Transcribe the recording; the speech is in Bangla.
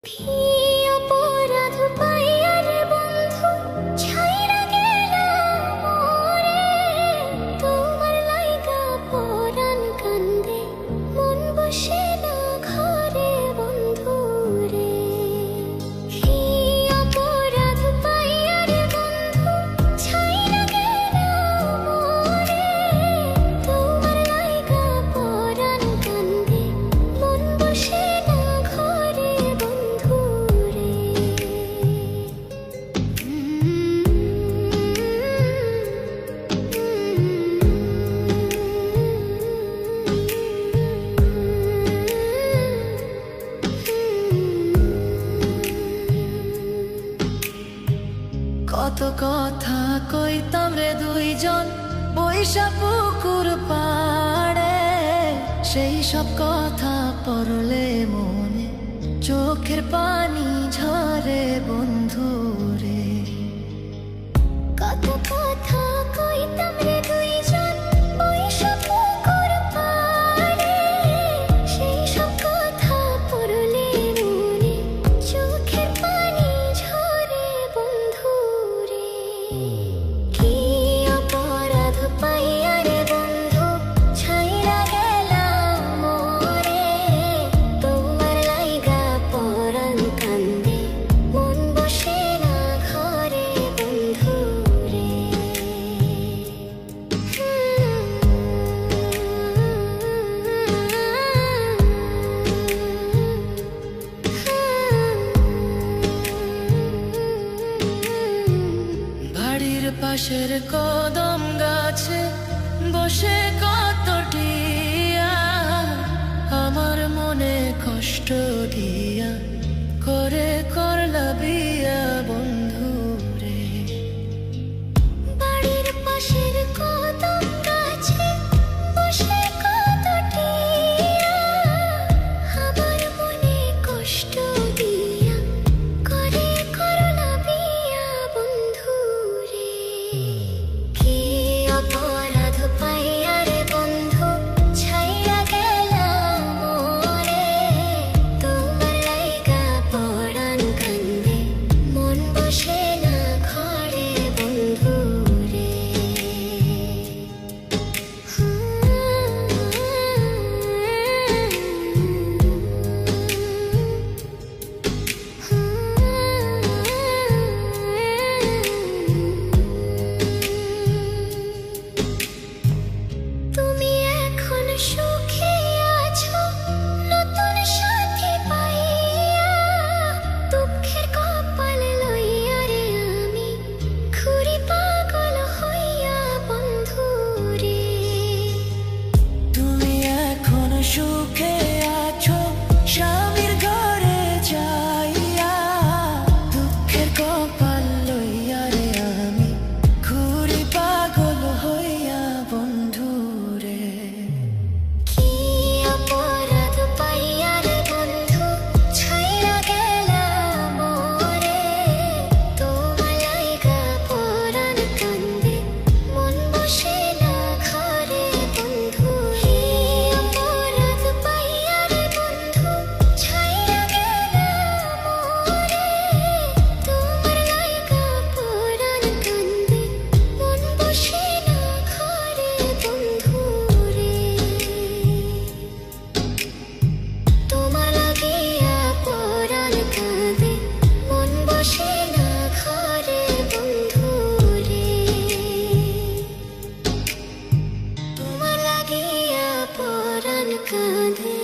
কি অপরাধ পাইয়া রে বন্ধু ছাইরা গেলাম মোরে, তোমার লাইগা পরাণ কান্দে মন বসে না ঘরে বন্ধু রে। কি অপরাধ পাইয়া রে বন্ধু ছাইরা গেলাম মোরে, তোমার লাইগা পরাণ কান্দে মন বসে না ঘরে বন্ধু রে। কত কথা কইতাম রে দুইজন বৈশা পুকুর পাড়ে, সেই সব কথা পড়লে মনে চোখের পানি ঝরে বন্ধু রে। কত কথা কইতাম রে দুইজন বৈশা পুকুর পাড়ে, সেই সব কথা পড়লে মনে চোখের পানি ঝরে বন্ধু রে। কি অপরাধ পাইয়া রে বন্ধু ছাইরা গেলাম মোরে, তোমার লাইগা পরাণ কান্দে মন বসে না ঘরে বন্ধু রে। বাড়ির পাশের কদম গাছে বসে কত টিয়া, আমার মনে কষ্ট দিয়া করে করলা বিয়া বন্ধু রে। বাড়ির পাশের কদম গাছে বসে কত টিয়া, আমার মনে কষ্ট দিয়া করে করলা বিয়া বন্ধু রে। কি অপরাধ পাইয়া রে বন্ধু ছাইরা গেলাম মোরে, তোমার লাইগা পরাণ কান্দে মন বসে না ঘরে বন্ধু রে। তুমি এখন সুখে আছো নতুন সাথী পাইয়া, দুঃখের কপাল লইয়া রে আমি ঘুরি পাগল হইয়া বন্ধু রে। তুমি এখন সুখে আছো স্বামীর ঘরে যাইয়া, দুঃখের কপাল লইয়া রে আমি ঘুরি পাগল হইয়া বন্ধু রে। কি অপরাধ পাইয়া রে বন্ধু ছাইরা গেলাম মোরে, তোমার লাইগা পরাণ কান্দে মন বসে না ঘরে বন্ধু। কি অপরাধ পাইয়া রে বন্ধু ছাইরা গেলাম মোরে, তোমার লাইগা পরাণ কান্দে মন বসে না ঘরে বন্ধু রে। তোমার লাগিয়া পরাণ কাঁদে মন বসে না ঘরে বন্ধু রে। তোমার লাগিয়া পরাণ কাঁদে।